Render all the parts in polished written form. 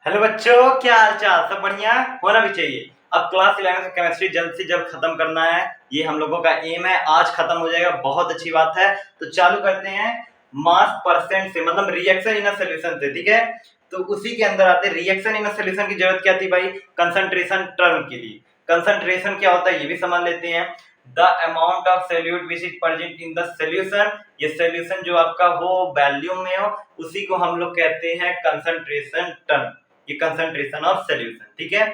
Hello बच्चों, क्या हाल चाल? सब बढ़िया होना भी चाहिए। अब क्लास 11 का केमिस्ट्री जल्द से जल्द खत्म करना है, ये हम लोगों का एम है। आज खत्म हो जाएगा, बहुत अच्छी बात है। तो चालू करते हैं मास परसेंट से, मतलब रिएक्शन इन अ सॉल्यूशन से। ठीक है, तो उसी के अंदर आते हैं रिएक्शन इन अ सॉल्यूशन की जरूरत क्या थी भाई? कंसंट्रेशन टर्म के लिए। कंसंट्रेशन क्या होता है ये भी समझ लेते हैं। The amount of solute which is present in the solution, ये सोल्यूशन जो आपका वो वॉल्यूम में हो, उसी को हम लोग कहते हैं कंसंट्रेशन टर्म। ये कंसंट्रेशन ऑफ सोल्यूशन, ठीक है।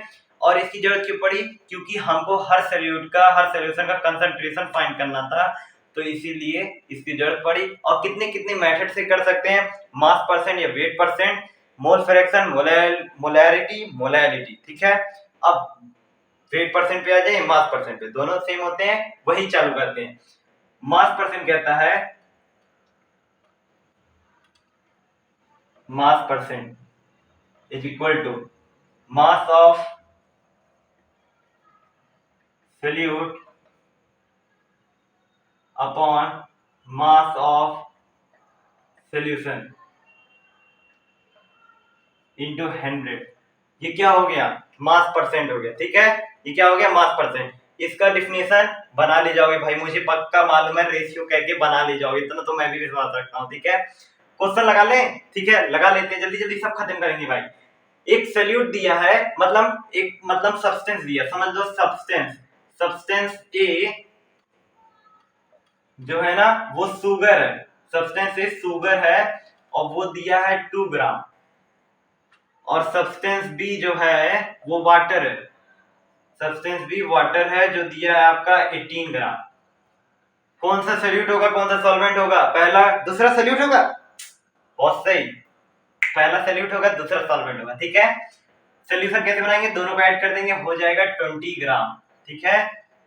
और इसकी जरूरत क्यों पड़ी? क्योंकि हमको हर सोल्यूशन का कंसंट्रेशन फाइंड करना था, तो इसीलिए इसकी जरूरत पड़ी। और कितने कितने मेथड से कर सकते हैं? मास परसेंट या wait percent, mole fraction, molarity, molality. ठीक है, अब वेट परसेंट पे आ जाए, मास परसेंट पे, दोनों सेम होते हैं। वही चालू करते हैं। मास परसेंट कहता है, mass percent is equal to mass of solute upon mass of solution into 100। ये क्या हो गया? मास परसेंट हो गया। ठीक है, ये क्या हो गया? मास परसेंट। इसका डिफिनेशन बना ले जाओगे भाई, मुझे पक्का मालूम है, रेशियो कह के बना ले जाओगे, इतना तो मैं भी विश्वास रखता हूँ। ठीक है, क्वेश्चन लगा लें? ठीक है, लगा लेते हैं, जल्दी जल्दी सब खत्म करेंगे भाई। एक सल्यूट दिया है, मतलब सब्सटेंस दिया, समझ लो सब्सटेंस ए जो है ना वो शुगर है, सब्सटेंस ए शुगर है, और वो दिया है 2 ग्राम। और सब्सटेंस बी जो है वो वाटर है, सब्सटेंस बी वाटर है, जो दिया है आपका 18 ग्राम। कौन सा सल्यूट होगा, कौन सा सॉल्वेंट होगा? पहला, दूसरा सल्यूट होगा। बहुत सही, पहला सल्यूट होगा, दूसरा सॉल्वेंट होगा। ठीक है, सोल्यूशन कैसे बनाएंगे? दोनों को ऐड कर देंगे, हो जाएगा 20 ग्राम। ठीक है,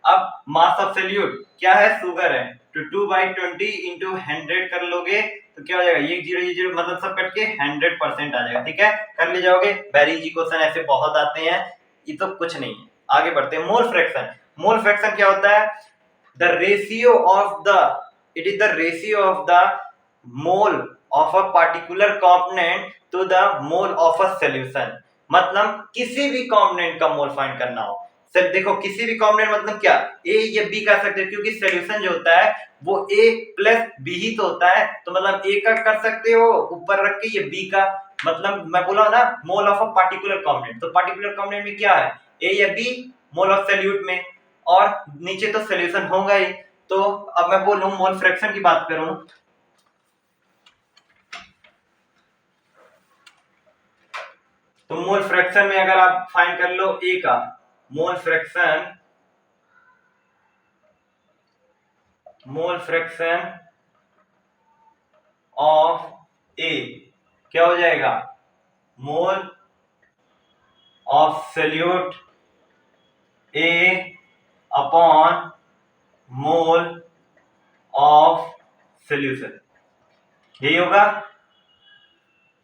अब मास ऑफ सोल्यूट क्या है? शुगर है, तो 2/20 इंटू 100 कर लोगे तो क्या हो जाएगा? ये 0 मतलब सब कट के 100% आ जाएगा। ठीक है, कर ले जाओगे। वेरी इजी क्वेश्चन, ऐसे बहुत आते हैं, ये तो कुछ नहीं है। आगे बढ़ते हैं। Mole fraction. मोल फ्रैक्शन क्या होता है? The ratio of the, it is the ratio of the mole of a particular component to the mole of a solution. मतलब किसी भी कंपोनेंट का मोल फाइंड करना हो। सर देखो, किसी भी कंपोनेंट मतलब क्या? ए या बी कर सकते हो, क्योंकि सॉल्यूशन जो होता है वो ए प्लस बी ही तो होता है। तो मतलब ए का कर सकते हो ऊपर रख के, ये बी का, मतलब मैं बोला ना मोल ऑफ अ पार्टिकुलर कंपोनेंट। तो पार्टिकुलर कंपोनेंट में क्या है? ए या बी मोल ऑफ सॉल्यूट में, और नीचे तो सॉल्यूशन होगा ही। तो अब मैं बोलूं मोल फ्रैक्शन की बात करूं, तो मोल फ्रैक्शन में अगर आप फाइंड कर लो ए का मोल फ्रैक्शन, ऑफ ए क्या हो जाएगा? मोल of solute A upon mole of solution. यही होगा,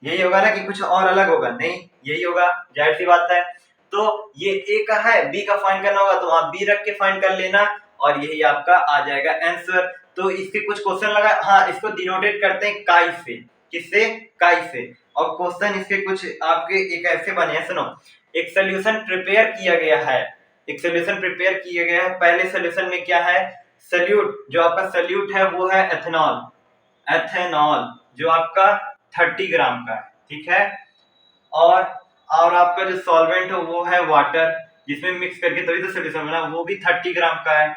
यही होगा ना, कि कुछ और अलग होगा? नहीं, यही होगा, जाहिर सी बात है। तो ये ए का है, बी का फाइंड करना होगा तो वहां बी रख के फाइंड कर लेना, और यही आपका आ जाएगा आंसर। तो इसके कुछ क्वेश्चन लगा, हाँ इसको डिनोटेट करते हैं काई से। किससे? काई से। और क्वेश्चन इसके कुछ आपके एक ऐसे बने हैं, सुनो। एक सोल्यूशन प्रिपेयर किया गया है, एक सोल्यूशन प्रिपेयर किया गया है। पहले सोल्यूशन में क्या है? सोल्यूट, जो आपका सोल्यूट है वो है एथेनॉल, एथेनॉल जो आपका 30 ग्राम का है। ठीक है, और आपका जो सॉल्वेंट हो वो है वाटर, जिसमें मिक्स करके तभी तो सोल्यूशन बना, वो भी 30 ग्राम का है।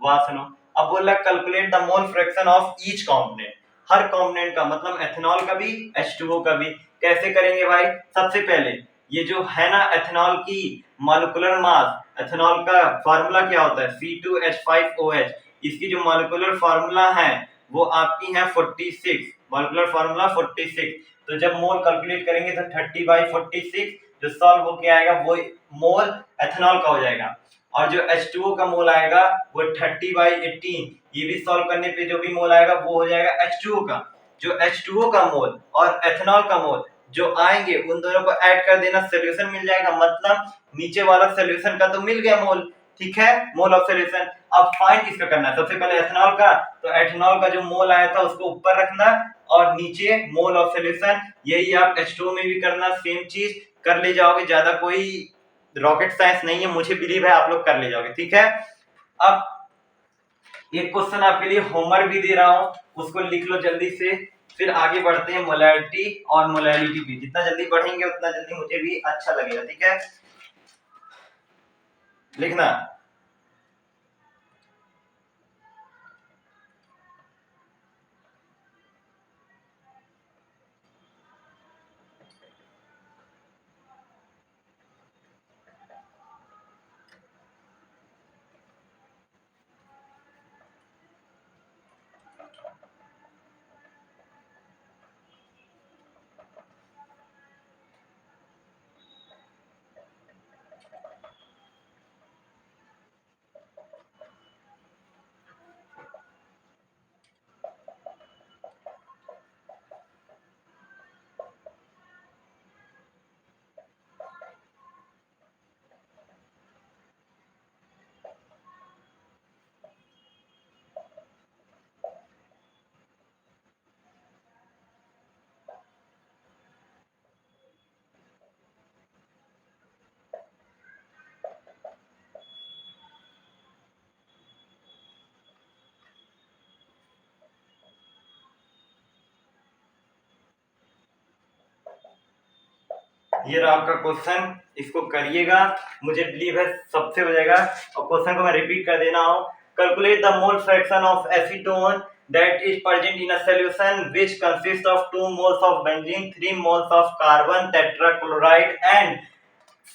वाह सुनो, अब बोल रहा calculate the mole fraction of each component, her component का, मतलब एथेनॉल का भी, H2O का भी। कैसे करेंगे भाई? सबसे पहले ये जो है ना एथेनॉल की मॉलिक्यूलर मास, एथेनॉल का फार्मूला क्या होता है? C2H5OH। इसकी जो मॉलिक्यूलर फार्मूला है वो आपकी है 46, मॉलिक्यूलर फार्मूला 46। तो जब मोल कैलकुलेट करेंगे तो 30/46 जो सॉल्व होके आएगा वो मोल एथेनॉल का हो जाएगा। और जो H2O का मोल आएगा वो 30/18, ये भी सॉल्व करने पे जो भी मोल आएगा वो हो जाएगा H2O का। जो H2O का मोल और एथेनॉल का मोल जो आएंगे उन दोनों को ऐड कर देना, सोल्यूशन मिल जाएगा। मतलब नीचे वाला सोल्यूशन का तो मिल गया मोल। ठीक है, मोल ऑफ सोल्यूशन। अब फाइंड किसका करना है? सबसे पहले एथेनॉल का, तो एथेनॉल का जो मोल आया था उसको ऊपर रखना, और नीचे मोल ऑफ सोल्यूशन। यही आप H2O में भी करना, सेम चीज कर ले जाओगे, ज्यादा कोई रॉकेट साइंस नहीं है, मुझे बिलीव है आप लोग कर ले जाओगे। ठीक है, अब एक क्वेश्चन आपके लिए होमवर्क भी दे रहा हूं, उसको लिख लो जल्दी से, फिर आगे बढ़ते हैं मोलैरिटी और मोलैलिटी भी। जितना जल्दी बढ़ेंगे उतना जल्दी मुझे भी अच्छा लगेगा। ठीक है, लिखना। ये रहा आपका क्वेश्चन, इसको करिएगा, मुझे बिलीव है सबसे हो जाएगा। और क्वेश्चन को मैं रिपीट कर देना हूं। Calculate the mole fraction of acetone that is present in a solution which consists of 2 moles of benzene, 3 moles of carbon tetrachloride and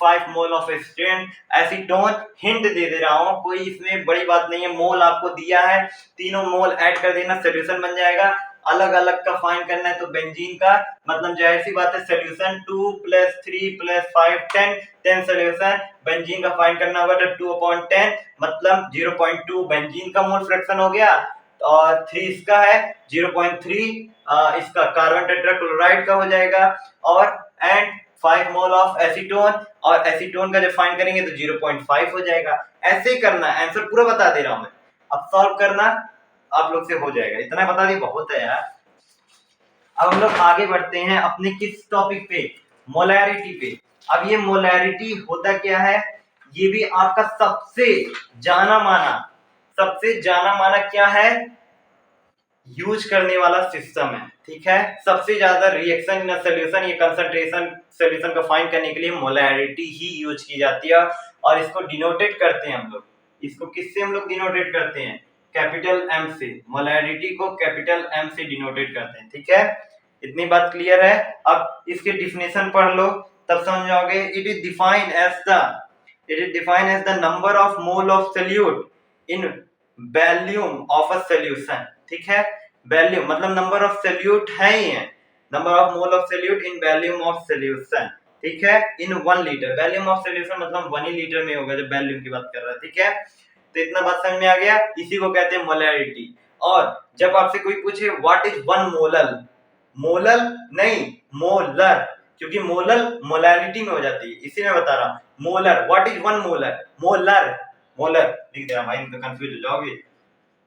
5 mole of acetone. Hint दे दे रहा हूं, कोई इसमें बड़ी बात नहीं है, मोल आपको दिया है, तीनों मोल ऐड कर देना, सोल्यूशन बन जाएगा। अलग अलग का फाइंड करना है तो बेंजीन का, मतलब जाहिर सी बात है सोल्यूशन 2 + 3 + 5 10 सोल्यूशन। बेंजीन का फाइंड करना होगा तो 2/10 मतलब 0.2 बेंजीन का मोल फ्रैक्शन हो गया, और 3 इसका है 0.3 इसका कार्बन टेट्राक्लोराइड का हो जाएगा, और एंड 5 मोल ऑफ एसीटोन, और एसीटोन का जब फाइंड करेंगे तो 0.5 हो जाएगा। ऐसे ही करना, आंसर पूरा बता दे रहा हूं मैं, अब सॉल्व करना आप लोग से हो जाएगा। इतना बता दी बहुत है यार। अब हम लोग आगे बढ़ते हैं अपने किस टॉपिक पे, मोलैरिटी पे। अब ये मोलैरिटी होता क्या है, ये भी आपका सबसे जाना माना क्या है, यूज करने वाला सिस्टम है। ठीक है, सबसे ज्यादा रिएक्शन इन सोल्यूशन, ये कंसंट्रेशन सोल्यूशन को फाइंड करने के लिए मोलैरिटी ही यूज की जाती है, और इसको डिनोटेट करते हैं हम लोग। इसको किससे हम लोग डिनोटेट करते हैं, कैपिटल एम से। मोलैरिटी को कैपिटल एम से डिनोटेट करते हैं। ठीक है, इतनी बात क्लियर है। अब इसके डिफिनेशन पढ़ लो तब समझ जाओगे। It is defined as the number of mole of solute in volume of a solution. ठीक है, वॉल्यूम मतलब नंबर ऑफ सोल्यूट है ही है, number of mole of solute in volume of solution. ठीक है, इन 1 लीटर, वॉल्यूम ऑफ सोल्यूशन मतलब 1 ही litre में होगा जब वॉल्यूम की बात कर रहा है। ठीक है, तो इतना बात समझ में आ गया, इसी को कहते हैं मोलैरिटी। और जब आपसे कोई पूछे व्हाट इज 1 मोलल, मोलल नहीं मोलर, क्योंकि मोलल मोलैरिटी में हो जाती है, इसी में बता रहा हूं। Molar, what is 1 molar, molar लिख दे रहा भाई, तो कंफ्यूज हो जाओगे।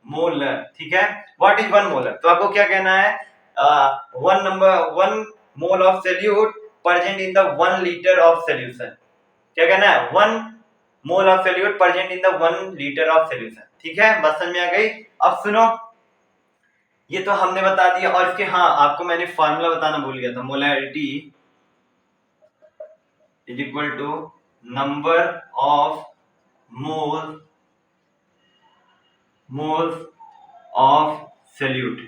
मोलर, ठीक है, व्हाट इज 1 मोलर, तो आपको क्या कहना है, 1 मोल of solute present in the 1 litre of solution. क्या कहना है, 1 मोल of solute present in the 1 litre of solution. ठीक है, बात समझ में आ गई। अब सुनो, ये तो हमने बता दिया, और इसके हाँ आपको मैंने फार्मूला बताना भूल गया था, molarity is equal to number of moles of solute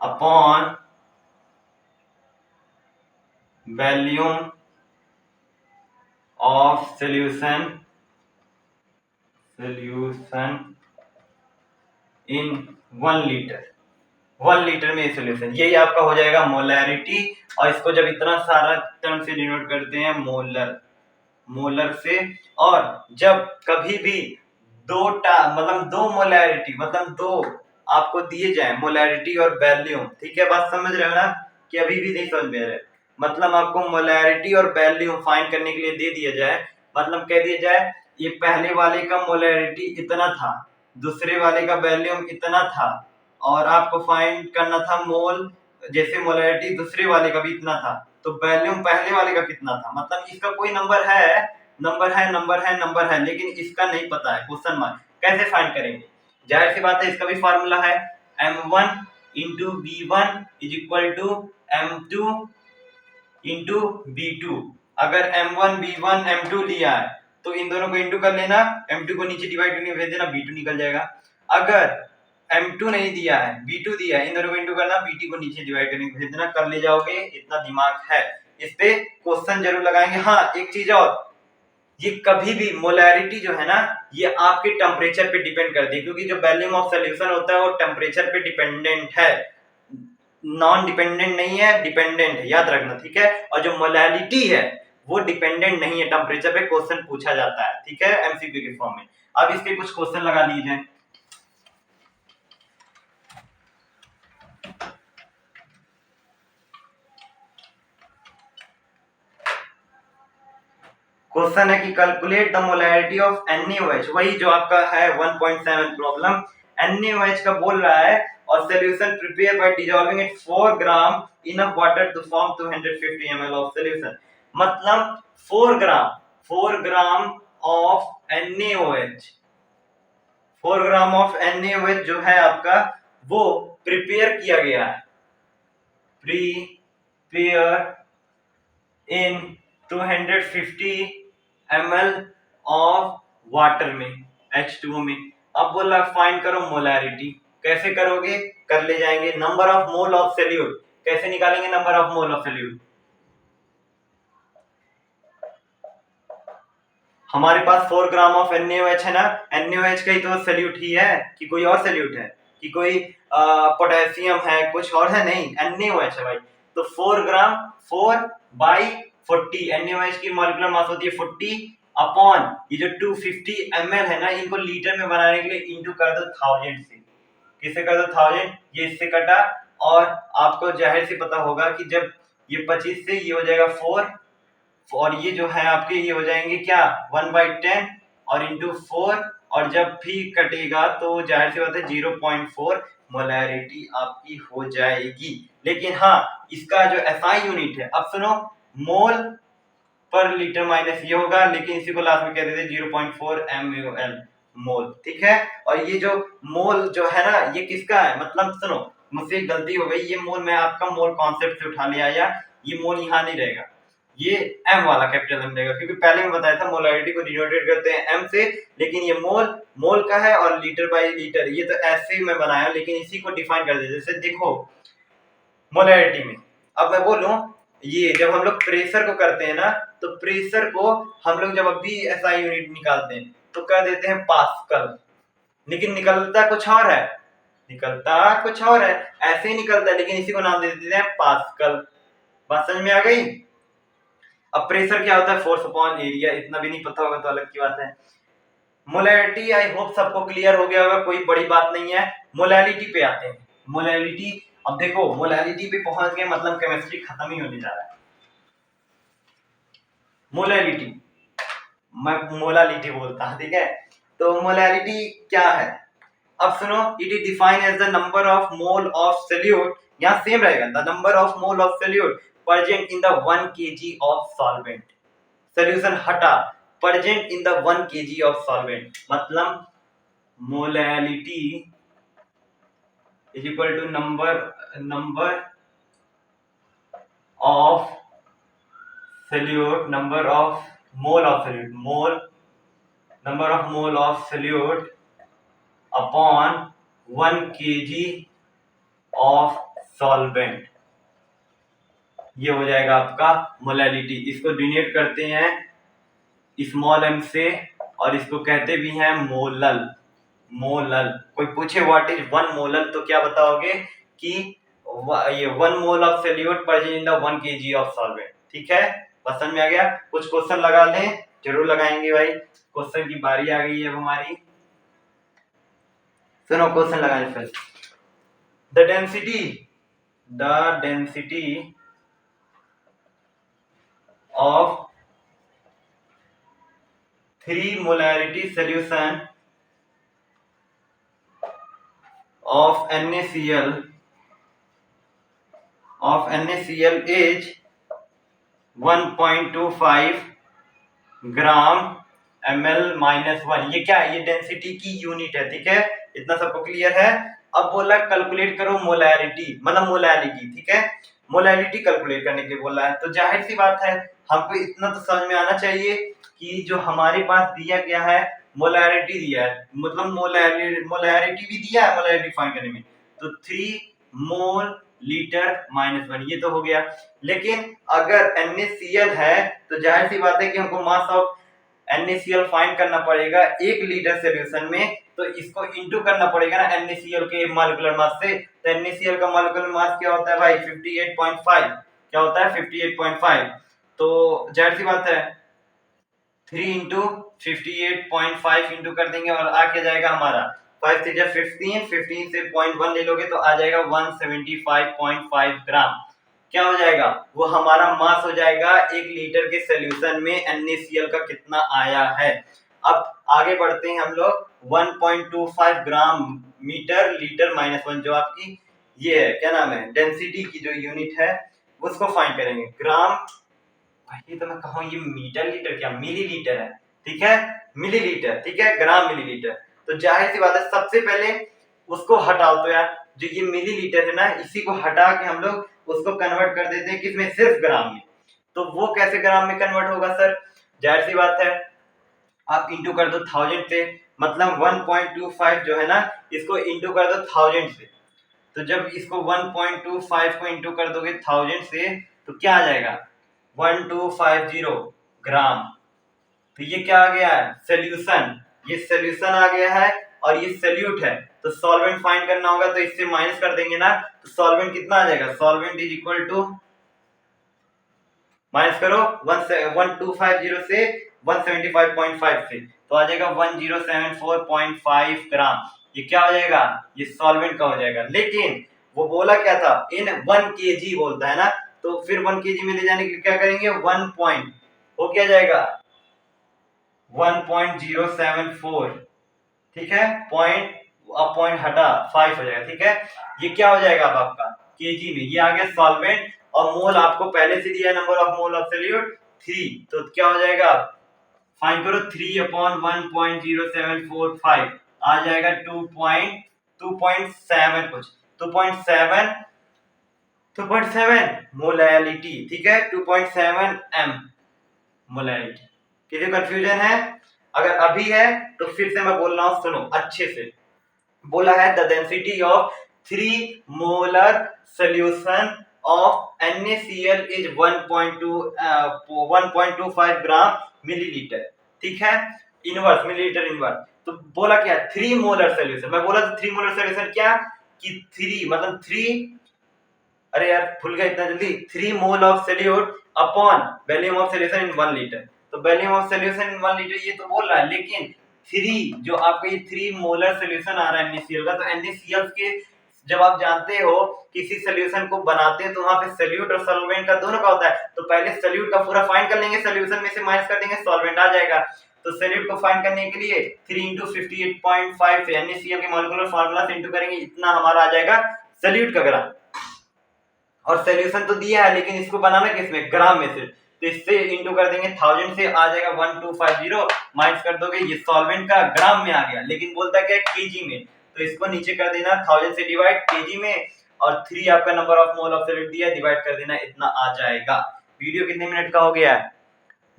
upon volume of solution in 1 litre. 1 litre में सोल्यूशन, यही आपका हो जाएगा मोलैरिटी। और इसको जब इतना सारा टर्म से डिनोट करते हैं मोलर से। और जब कभी भी मतलब दो मोलैरिटी, मतलब दो आपको दिए जाए मोलैरिटी और वॉल्यूम, ठीक है, बात समझ रहे हो ना, कि अभी भी नहीं समझ में आ रहा है, मतलब आपको मोलैरिटी और वॉल्यूम फाइंड करने के लिए दे दिया जाए, मतलब कह दिया जाए ये पहले वाले का मोलैरिटी इतना था, दूसरे वाले का वॉल्यूम इतना था, और आपको फाइंड करना था मोल, जैसे मोलैरिटी दूसरे वाले का भी इतना था तो वॉल्यूम पहले वाले का कितना था, मतलब इसका कोई नंबर है लेकिन इसका नहीं पता है, क्वेश्चन मार्क। कैसे फाइंड करेंगे? जाहिर सी बात है, इसका भी फार्मूला है m1 into v1 is equal to m2 into b2। अगर m1 b1 m2 लिया है तो इन दोनों को इंटू कर लेना, m2 को नीचे डिवाइड करके भेज देना, b2 निकल जाएगा। अगर m2 नहीं दिया है, b2 दिया है, इन दोनों को इंटू करना, bt को नीचे डिवाइड करके भेज देना, कर ले जाओगे। इतना दिमाग है, इस पे क्वेश्चन जरूर लगाएंगे। हाँ, एक चीज और, ये कभी भी मोलैरिटी जो है ना, ये आपके टेम्परेचर पे डिपेंड करती है, क्योंकि जो वॉल्यूम ऑफ सॉल्यूशन होता है वो टेम्परेचर पे डिपेंडेंट है, नॉन डिपेंडेंट नहीं है, डिपेंडेंट है, याद रखना, ठीक है। और जो मोलैलिटी है वो डिपेंडेंट नहीं है, टेम्परेचर पे क्वेश्चन पूछा जाता है, ठीक है, एमसीक्यू के फॉर्म में। अब इसके कुछ क्वेश्चन लगा दीजिए। क्वेश्चन है कि calculate the molarity of NaOH, वही जो आपका है 1.7 प्रॉब्लम। NaOH का बोल रहा है और solution prepare by dissolving it 4 gram enough water to form 250 ml of solution. मतलब 4 gram of NaOH, 4 gram of NaOH जो है आपका वो प्रिपेयर किया गया है, prepare in 250 ml of water में, H2O में। अब बोला फाइंड करो मोलैरिटी। कैसे करोगे? कर ले जाएंगे number of mole of solute. कैसे निकालेंगे number of mole of solute? हमारे पास 4 ग्राम ऑफ NaOH है ना, NaOH का ही तो सॉल्यूट ही है कि कोई और सॉल्यूट है, कि कोई पोटेशियम है, कुछ और है? नहीं, NaOH है भाई। तो 4 ग्राम 4 बाई 40, NaOH की मॉलिक्यूलर मास होती है 40 अपॉन ये जो 250 ml है ना, इनको लीटर में बनाने के लिए इंटू कर दो 1000 से। किसे कर दो 1000? ये इससे कटा, और आपको जाहिर से पता होगा कि जब ये 25 से ये हो जाएगा 4, और ये जो है आपके ये हो जाएंगे क्या 1/10 और इंटू 4, और जब भी कटेगा तो जाहिर सी बात है 0.4 मोलैरिटी आपकी हो जाएगी। लेकिन हाँ, इसका जो SI यूनिट है, अब सुनो, मोल पर लीटर माइनस ये होगा, लेकिन इसी को लास्ट में कह देते 0.4 mol मोल, ठीक है। और ये जो मोल जो है ना, ये किसका है? मतलब सुनो, मुझसे गलती हो गई, ये मोल मैं आपका मोल कॉन्सेप्ट से उठा ले आया, ये मोल यहाँ नहीं रहेगा, ये m वाला कैपिटल M रहेगा, क्योंकि पहले मैं बताया था मोलैरिटी को डिनोटेट करते हैं m से, लेकिन ये मोल का है और लीटर बाय लीटर, ये तो ऐसे ही मैं बनाया, लेकिन इसी को डिफाइन कर देते। जैसे देखो मोलैरिटी में, अब मैं बोलूं, ये जब हम लोग प्रेशर को करते हैं ना, तो प्रेशर को हम लोग जब अभी SI यूनिट निकालते हैं तो कर देते हैं पास्कल, लेकिन निकलता कुछ और है, ऐसे ही निकलता है, लेकिन इसी को नाम दे देते हैं पास्कल। बात समझ में आ गई? अब प्रेशर क्या होता है? फोर्स अपॉन एरिया, इतना भी नहीं पता होगा तो अलग की बात है। मोलैरिटी आई होप सबको क्लियर हो गया होगा, कोई बड़ी बात नहीं है। मोलैलिटी पे आते हैं। मोलैलिटी, अब देखो मोलैलिटी पे पहुंच गए मतलब केमिस्ट्री खत्म ही होने जा रहा है। मोलैलिटी, मैं मोलालिटी बोलता हूं, ठीक है। तो मोलैलिटी क्या है? अब सुनो, it is defined as the number of mole of solute, यहां सेम रहेगा, the number of mole of solute present in the 1 kg of solvent. Solution हटा, present in the 1 kg of solvent, मतलब molality is equal to number of solute, number of mole of solute, number of mole of solute upon 1 kg of solvent, ये हो जाएगा आपका molality. इसको denote करते हैं small m से, और इसको कहते भी हैं मोलल। कोई पूछे व्हाट इज 1 मोलल तो क्या बताओगे कि ये 1 मोल of solute present in the 1 kg of solvent, ठीक है। समझ में आ गया? कुछ क्वेश्चन लगा लें, जरूर लगाएंगे भाई, क्वेश्चन की बारी आ गई है अब हमारी। सुनो क्वेश्चन लगाने से the density of 3 molarity solution of of NaCl is 1.25 gram ml-1। ये क्या है? ये डेंसिटी की यूनिट है, ठीक है, इतना सबको क्लियर है। अब बोला कैलकुलेट करो मोलैरिटी, मतलब मोलैलिटी, ठीक है, मोलैलिटी कैलकुलेट करने के बोला है। तो जाहिर सी बात है हमको इतना तो समझ में आना चाहिए कि जो हमारे पास दिया गया है मोलैरिटी दिया है, मतलब मोलैरिटी भी दिया है मोलैरिटी फाइंड करने में, तो 3 मोल लीटर -1 ये तो हो गया। लेकिन अगर NaCl है तो जाहिर सी बात है कि हमको मास ऑफ NaCl फाइंड करना पड़ेगा 1 लीटर सॉल्यूशन में, तो इसको इनटू करना पड़ेगा ना NaCl के मॉलिक्यूलर मास से। तो NaCl का मॉलिक्यूलर मास क्या होता है भाई? 58.5। क्या होता है? 58.5। तो जाहिर सी बात है 3 इंटू 58.5 इंटू कर देंगे और आ क्या जाएगा हमारा 5 से 15, 15 से 0.1 ले लोगे तो आ जाएगा 175.5 ग्राम। क्या हो जाएगा? वो हमारा मास हो जाएगा 1 लीटर के सॉल्यूशन में NaCl का कितना आया है। अब आगे बढ़ते हैं हम लोग 1.25 ग्राम मीटर लीटर -1, जो आपकी ये है, क्या नाम है, डेंसिटी की जो यूनिट है उसको फाइंड करेंगे। ग्राम, भाई तो मैं कहूँ ये मीटर लीटर क्या, मिलीलीटर है, ठीक है, मिलीलीटर, ठीक है, ग्राम मिलीलीटर। तो जाहिर सी बात है सबसे पहले उसको हटाओ, तो यार जो ये मिलीलीटर है ना इसी को हटा के हम लोग उसको कन्वर्ट कर देते हैं किसमें? सिर्फ ग्राम में। तो वो कैसे ग्राम में कन्वर्ट होगा सर? जाहिर सी बात है आप इंटू कर दो 1000 से, मतलब 1.25 जो है ना इसको इंटू कर दो 1000 से। तो जब इसको 1.25 को इंटू कर दोगे 1000 से तो क्या आ जाएगा? 1250 ग्राम। तो ये क्या आ गया है? सोल्यूशन। ये सोल्यूशन आ गया है और ये सोल्यूट है, तो सॉल्वेंट फाइंड करना होगा तो इससे माइनस कर देंगे ना, तो सॉल्वेंट कितना आ जाएगा? Solvent is equal to, minus करो 1250 से 175.5 से, तो आ जाएगा 1074.5 ग्राम। ये क्या हो जाएगा? ये सॉल्वेंट का हो जाएगा। लेकिन वो बोला क्या था? इन 1 kg बोलता है ना, तो फिर 1 kg में ले जाने के लिए क्या करेंगे? 1 पॉइंट हो क्या जाएगा? 1.074, ठीक है, पॉइंट अब पॉइंट हटा 5 हो जाएगा, ठीक है। ये क्या हो जाएगा अब आपका? केजी में। ये आ गया सॉल्वेंट और मोल आपको पहले से दिया है, number of mole of solute 3, तो क्या हो जाएगा? फाइंड करो 3/1.0745 आ जाएगा 2.7 कुछ 2.7 मोलैलिटी, ठीक है, 2.7 m मोलैलिटी। किसी कंफ्यूजन है? अगर अभी है तो फिर से मैं बोल रहा हूं, सुनो अच्छे से। बोला है the density of 3 molar solution of NaCl is 1.25 gram millilitre, ठीक है, इनवर्स मिलीलीटर इनवर्स। तो बोला क्या? 3 मोलर सॉल्यूशन। मैं बोला था 3 मोलर सॉल्यूशन क्या कि 3 मतलब 3, अरे यार भूल गया इतना जल्दी, 3 mole of solute upon volume of solution in 1 litre. तो volume of solution in 1 litre ये तो बोल रहा है, लेकिन 3 जो आपका ये 3 मोलर सॉल्यूशन आ रहा है NaCl का, तो NaCl के जब आप जानते हो किसी सॉल्यूशन को बनाते हैं तो वहां पे सोल्यूट और सॉल्वेंट का दोनों का होता है, तो पहले सोल्यूट का पूरा फाइंड कर लेंगे, सॉल्यूशन में से माइनस कर देंगे, सॉल्वेंट आ जाएगा। तो सोल्यूट को फाइंड करने के लिए 3 × 58.5 से NaCl के मॉलिक्यूलर फार्मूला से इंटू करेंगे, इतना हमारा आ जाएगा सोल्यूट का ग्राम। और सोल्यूशन तो दिया है लेकिन इसको बनाना किसमें? ग्राम में से, तो इससे इंटू कर देंगे 1000 से, आ जाएगा 1250, माइनस कर दोगे ये सॉल्वेंट का ग्राम में आ गया, लेकिन बोलता क्या है? केजी में। तो इसको नीचे कर देना 1000 से डिवाइड केजी में, और 3 आपका number of mole of solute दिया, डिवाइड कर देना, इतना आ जाएगा। वीडियो कितने मिनट का हो गया है?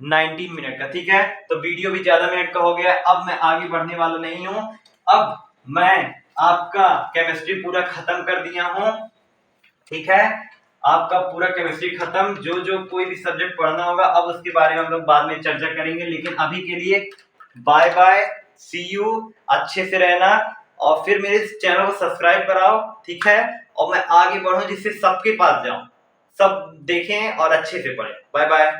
19 मिनट का, ठीक है। तो वीडियो भी ज्यादा मिनट का हो गया है। अब मैं आगे बढ़ने वाला नहीं हूं, अब मैं आपका केमिस्ट्री पूरा खत्म कर दिया हूं, ठीक है, आपका पूरा केमिस्ट्री खत्म। जो जो कोई भी सब्जेक्ट पढ़ना होगा अब उसके बारे में हम लोग बाद में चर्चा करेंगे, लेकिन अभी के लिए बाय बाय, सी यू, अच्छे से रहना, और फिर मेरे चैनल को सब्सक्राइब कराओ, ठीक है, और मैं आगे बढ़ूं जिससे सबके पास जाऊं, सब देखें और अच्छे से पढ़ें। Bye bye.